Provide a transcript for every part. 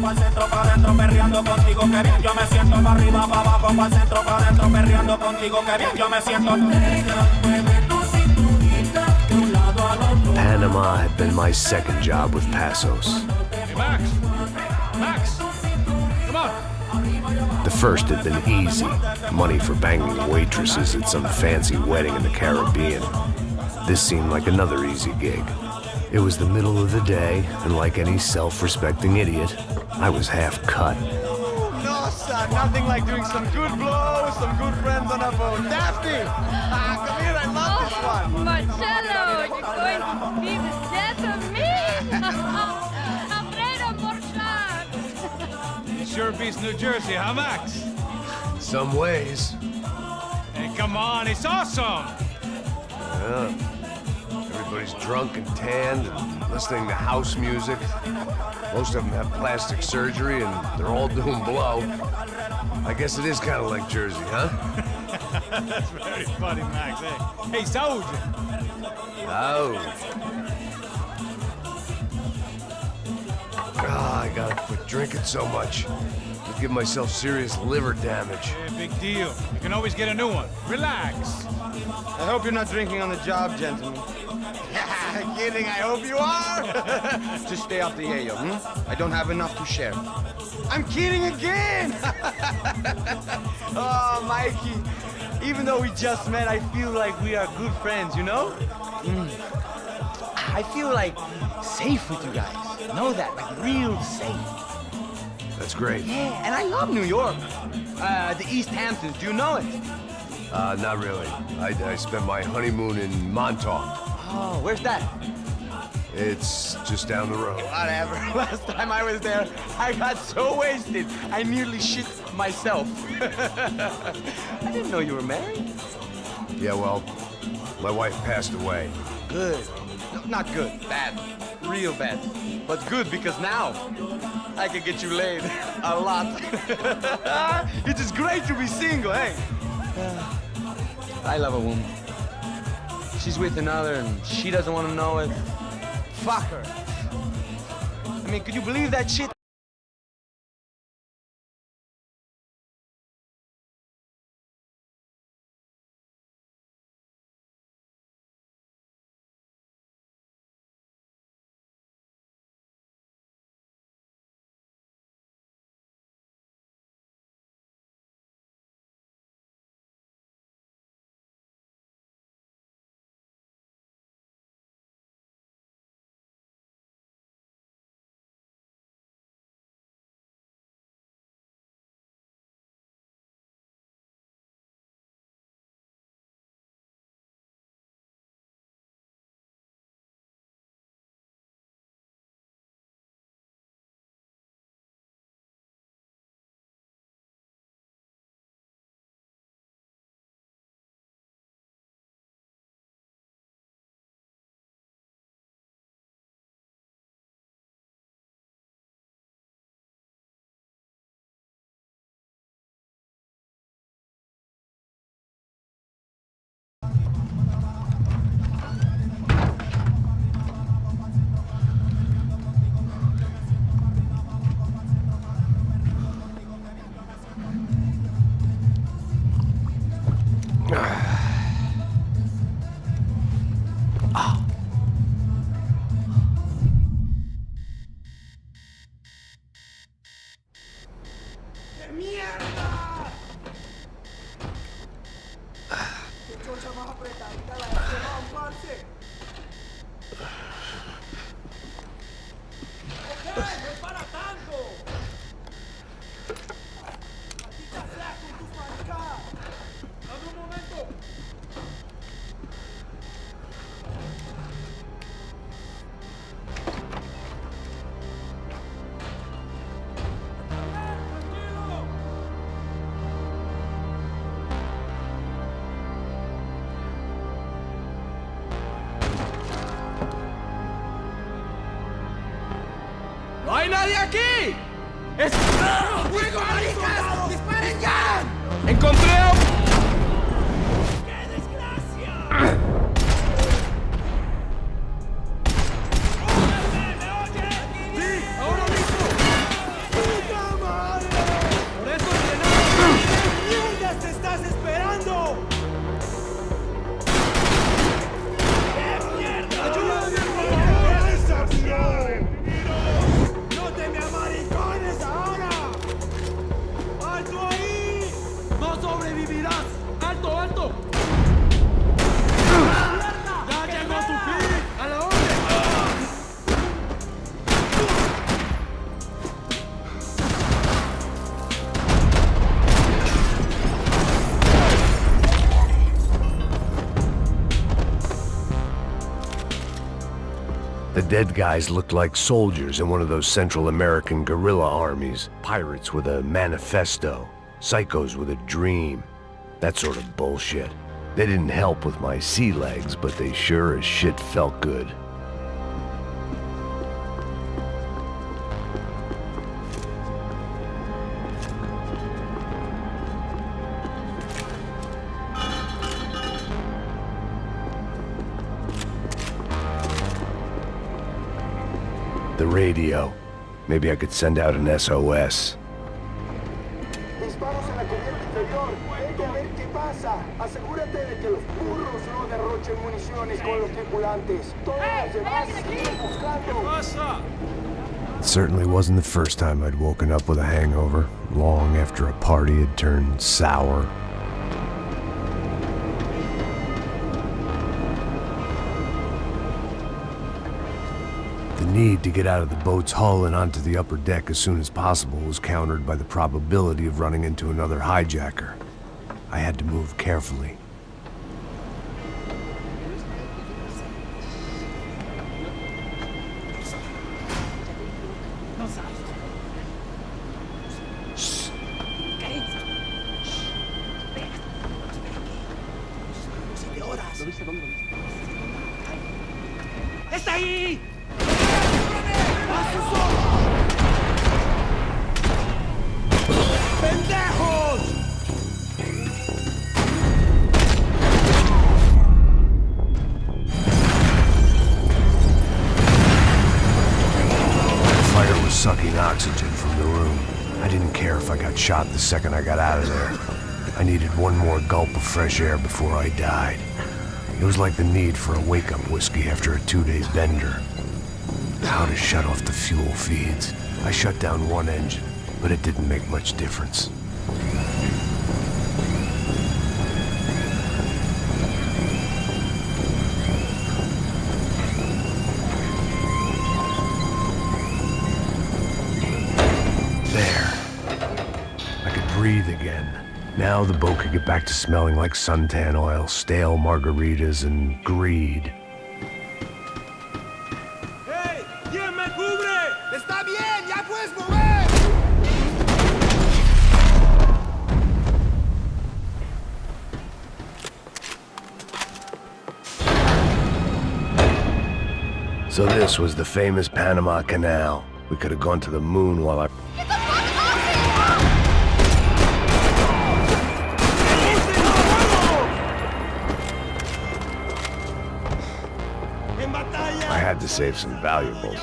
pa'l centro, pa' adentro, perreando contigo, que bien. Yo me siento pa' arriba, pa' abajo, pa'l centro, pa' adentro, perreando contigo, que bien. Yo me siento. Panama had been my second job with Passos. Hey, Max! Max! Come on! The first had been easy. Money for banging waitresses at some fancy wedding in the Caribbean. This seemed like another easy gig. It was the middle of the day, and like any self-respecting idiot, I was half cut. No, son, nothing like doing some good blows, some good friends on a boat. Daphne! Come here, I love this one. Marcello, you're going to be the death of me? Alfredo Borchardt. It sure beats New Jersey, huh, Max? Some ways. Hey, come on, it's awesome! Yeah. Everybody's drunk and tanned and listening to house music. Most of them have plastic surgery and they're all doing blow. I guess it is kind of like Jersey, huh? That's very funny, Max. Hey, Saúde! Oh. Ah, I gotta quit drinking so much. I'll give myself serious liver damage. Yeah, big deal. You can always get a new one. Relax. I hope you're not drinking on the job, gentlemen. Kidding, I hope you are. Just stay off the yayo, I don't have enough to share. I'm kidding again! Oh, Mikey, even though we just met, I feel like we are good friends, you know? I feel like safe with you guys. Know that, like real safe. That's great. Yeah, and I love New York. The East Hamptons, do you know it? Not really. I spent my honeymoon in Montauk. Oh, where's that? It's just down the road. Whatever. Last time I was there, I got so wasted, I nearly shit myself. I didn't know you were married. Yeah, well, my wife passed away. Good. No, not good. Bad. Real bad. But good because now I can get you laid a lot. It is great to be single, hey? I love a woman. She's with another and she doesn't want to know it. Fuck her. I mean, could you believe that shit? ¡No hay nadie aquí! ¡Es... ¡Fuego, maricas! ¡Disparen ya! ¡Encontré a... ¡Qué desgracia! ¡Me oye! ¡Sí! ¡Ahora mismo! dead guys looked like soldiers in one of those Central American guerrilla armies. Pirates with a manifesto. Psychos with a dream. That sort of bullshit. They didn't help with my sea legs, but they sure as shit felt good. The radio. Maybe I could send out an SOS. Disparos en la cubierta inferior. Vete a ver qué pasa. Asegúrate de que los burros no derrochen municiones con los tripulantes. Todos los demás siguen buscando. It certainly wasn't the first time I'd woken up with a hangover, long after a party had turned sour. The need to get out of the boat's hull and onto the upper deck as soon as possible was countered by the probability of running into another hijacker. I had to move carefully. ¡Está ahí! ¡Pendejos! The fire was sucking oxygen from the room. I didn't care if I got shot the second I got out of there. I needed one more gulp of fresh air before I died. It was like the need for a wake-up whiskey after a 2-day bender. How to shut off the fuel feeds. I shut down one engine, but it didn't make much difference. There. I could breathe again. Now the boat could get back to smelling like suntan oil, stale margaritas, and greed. ¡Hey! ¿Quién me cubre? ¡Está bien! ¡Ya puedes mover! So this was the famous Panama Canal. We could have gone to the moon while I... I had to save some valuables.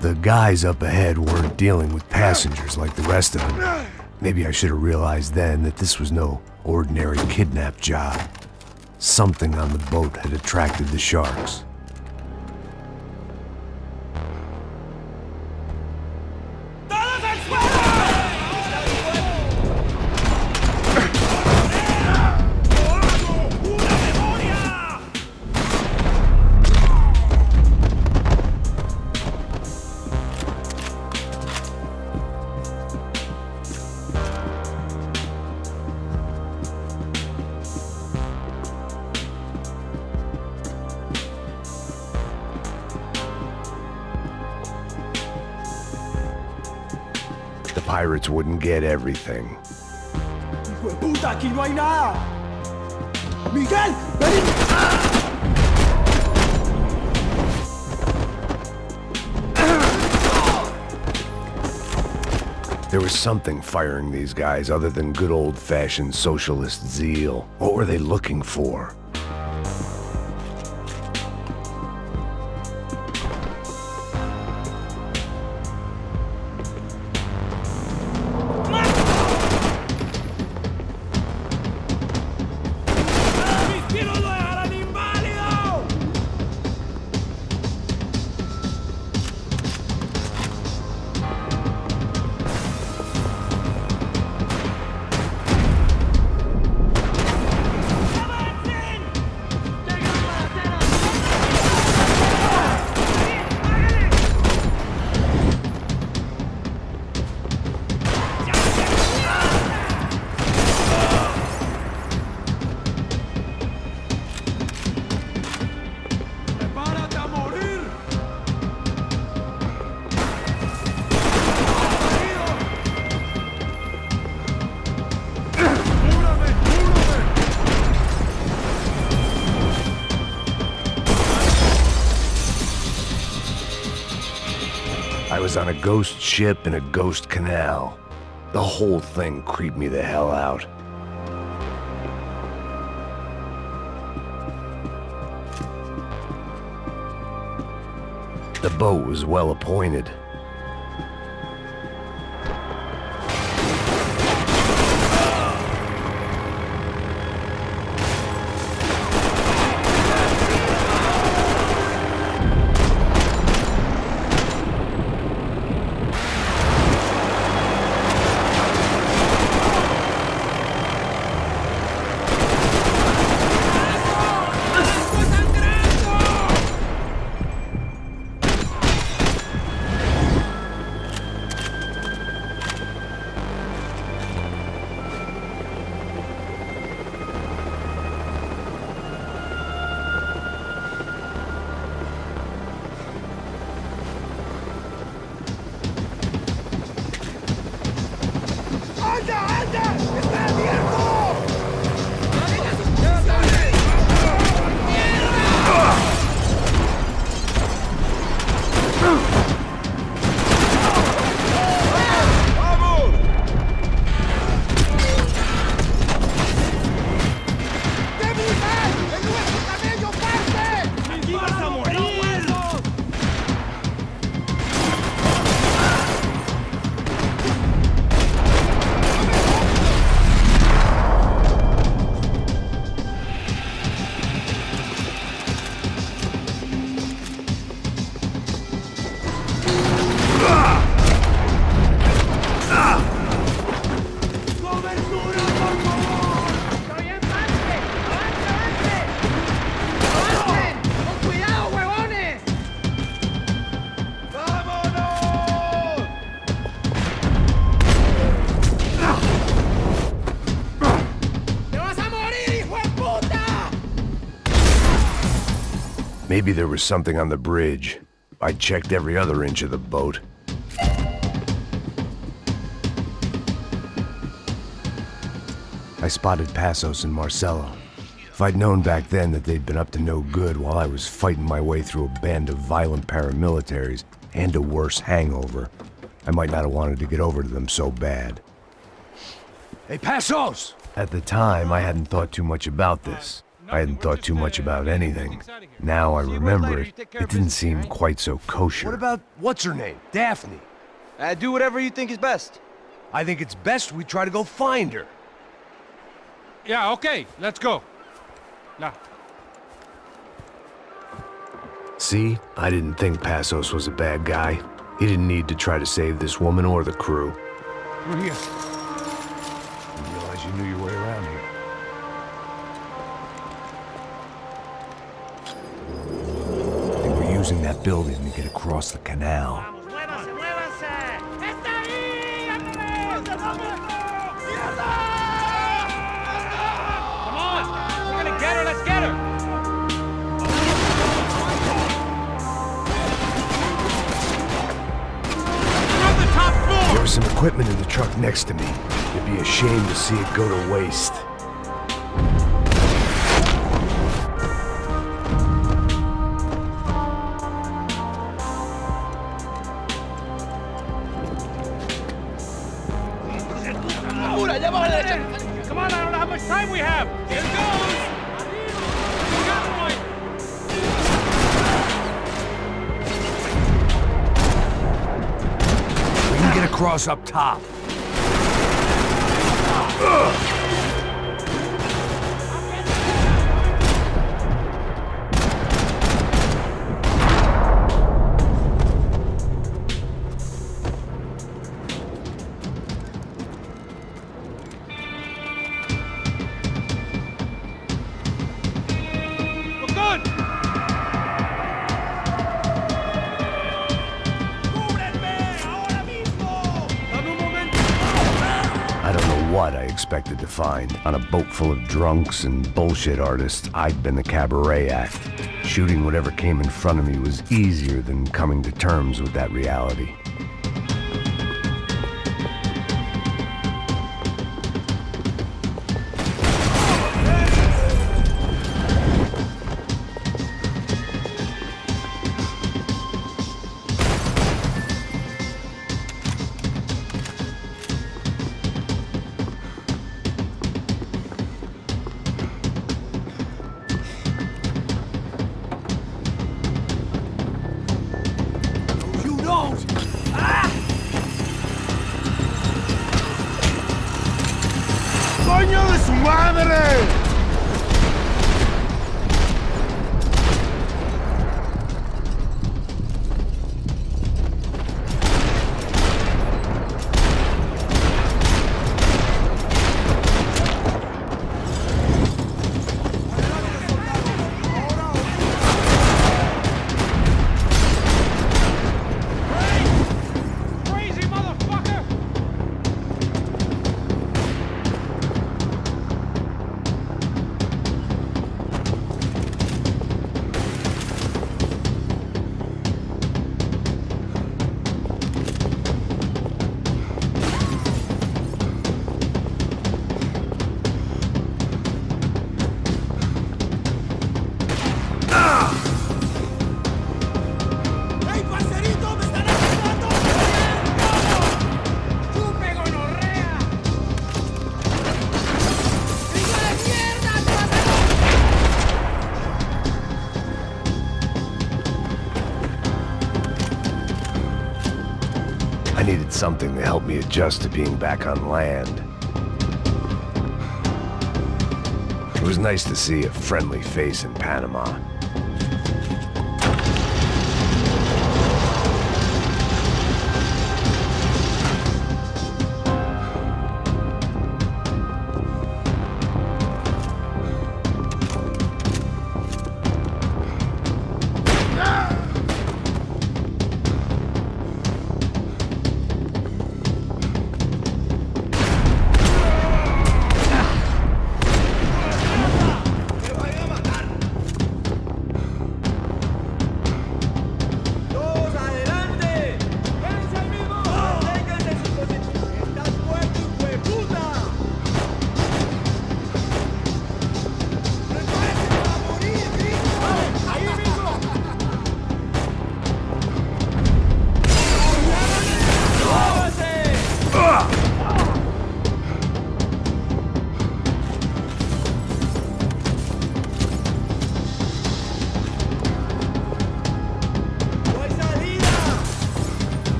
The guys up ahead weren't dealing with passengers like the rest of them. Maybe I should have realized then that this was no ordinary kidnap job. Something on the boat had attracted the sharks. The pirates wouldn't get everything. ¡Hijo de puta! ¡Aquí no hay nada! ¡Miguel! ¡Vení! There was something firing these guys other than good old-fashioned socialist zeal. What were they looking for? I was on a ghost ship in a ghost canal. The whole thing creeped me the hell out. The boat was well appointed. Maybe there was something on the bridge. I checked every other inch of the boat. I spotted Passos and Marcelo. If I'd known back then that they'd been up to no good while I was fighting my way through a band of violent paramilitaries and a worse hangover, I might not have wanted to get over to them so bad. Hey, Passos! At the time, I hadn't thought too much about this. I hadn't thought too much about anything. Now I remember it, it didn't seem quite so kosher. What about, what's her name? Daphne. Do whatever you think is best. I think it's best we try to go find her. Yeah, okay, let's go. Now. See, I didn't think Passos was a bad guy. He didn't need to try to save this woman or the crew. We're here. Didn't realize you knew your way around here. They were using that building to get across the canal. There was some equipment in the truck next to me. It'd be a shame to see it go to waste. Come on, I don't know how much time we have. Here goes. We can get across up top. What I expected to find. On a boat full of drunks and bullshit artists, I'd been the cabaret act. Shooting whatever came in front of me was easier than coming to terms with that reality. madre! I needed something to help me adjust to being back on land. It was nice to see a friendly face in Panama.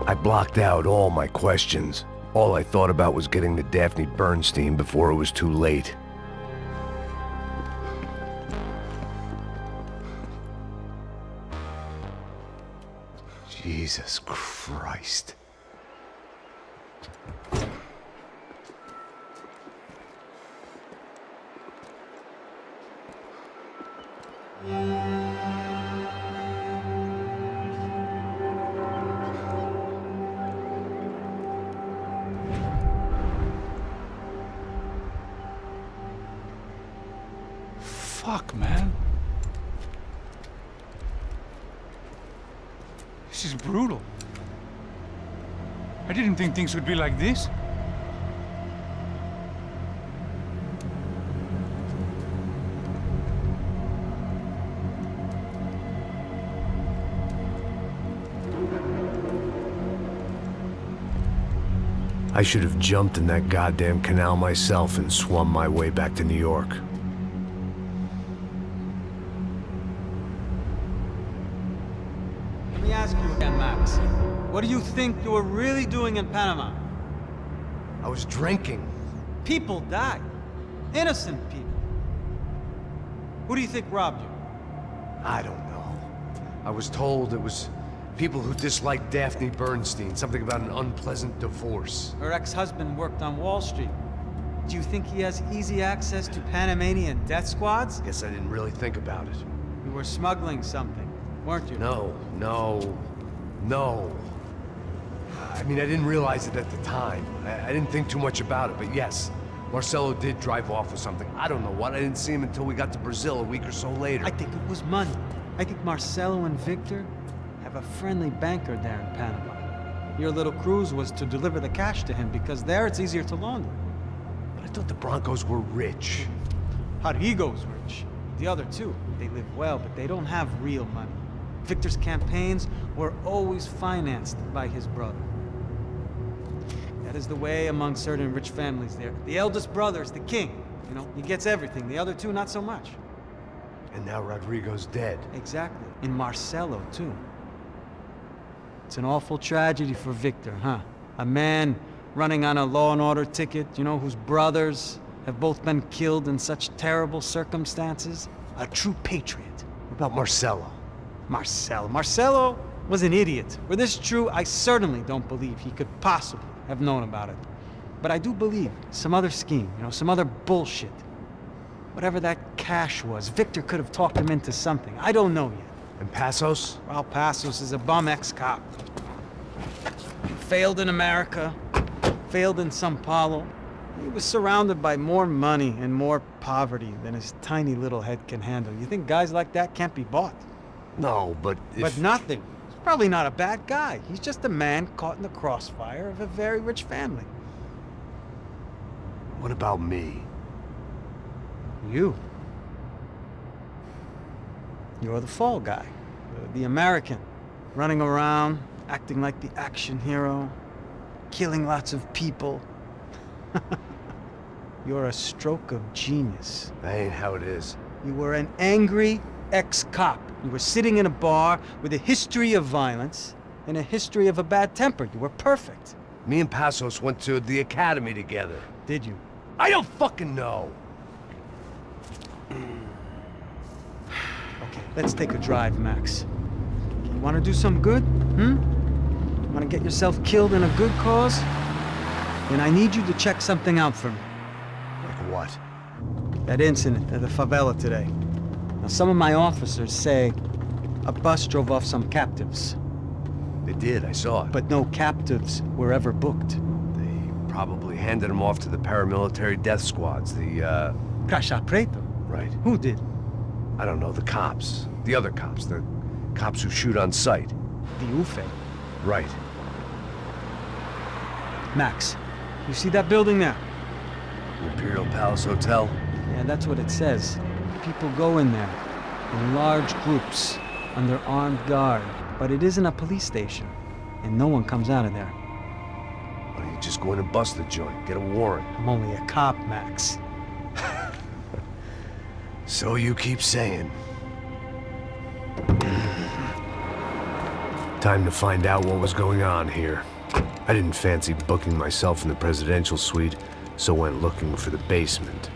I blocked out all my questions. All I thought about was getting to Daphne Bernstein before it was too late. Jesus Christ. Fuck, man. This is brutal. I didn't think things would be like this. I should have jumped in that goddamn canal myself and swum my way back to New York. Let me ask you again, Max. What do you think you were really doing in Panama? I was drinking. People died. Innocent people. Who do you think robbed you? I don't know. I was told it was people who disliked Daphne Bernstein, something about an unpleasant divorce. Her ex-husband worked on Wall Street. Do you think he has easy access to Panamanian death squads? Guess I didn't really think about it. You were smuggling something, weren't you? No. I mean, I didn't realize it at the time. I didn't think too much about it, but yes, Marcelo did drive off with something. I don't know what. I didn't see him until we got to Brazil a week or so later. I think it was money. I think Marcelo and Victor have a friendly banker there in Panama. Your little cruise was to deliver the cash to him because there it's easier to launder. But I thought the Broncos were rich. Rodrigo's rich. The other two, they live well, but they don't have real money. Victor's campaigns were always financed by his brother. That is the way among certain rich families there. The eldest brother is the king. You know, he gets everything. The other two, not so much. And now Rodrigo's dead. Exactly. And Marcelo, too. It's an awful tragedy for Victor, huh? A man running on a law and order ticket, you know, whose brothers have both been killed in such terrible circumstances. A true patriot. What about Marcelo? Marcelo was an idiot. Were this true, I certainly don't believe he could possibly have known about it. But I do believe some other scheme, you know, some other bullshit. Whatever that cash was, Victor could have talked him into something. I don't know yet. And Passos? Well, Passos is a bum ex-cop. Failed in America, failed in Sao Paulo. He was surrounded by more money and more poverty than his tiny little head can handle. You think guys like that can't be bought? No, but But nothing. He's probably not a bad guy. He's just a man caught in the crossfire of a very rich family. What about me? You. You're the fall guy. The American. Running around, acting like the action hero. Killing lots of people. You're a stroke of genius. That ain't how it is. You were an angry ex-cop. You were sitting in a bar with a history of violence and a history of a bad temper. You were perfect. Me and Passos went to the academy together. Did you? I don't fucking know. Okay, let's take a drive, Max. You want to do some good? Want to get yourself killed in a good cause? Then I need you to check something out for me. Like what? That incident at the favela today. Now, some of my officers say a bus drove off some captives. They did, I saw it. But no captives were ever booked. They probably handed them off to the paramilitary death squads, the, Caixa Preto? Right. Who did? I don't know, the cops. The other cops, the cops who shoot on sight. The UFE. Right. Max, you see that building there? Imperial Palace Hotel? Yeah, that's what it says. People go in there, in large groups, under armed guard. But it isn't a police station, and no one comes out of there. Why don't you just go in and bust the joint, get a warrant? I'm only a cop, Max. So you keep saying. Time to find out what was going on here. I didn't fancy booking myself in the presidential suite, so went looking for the basement.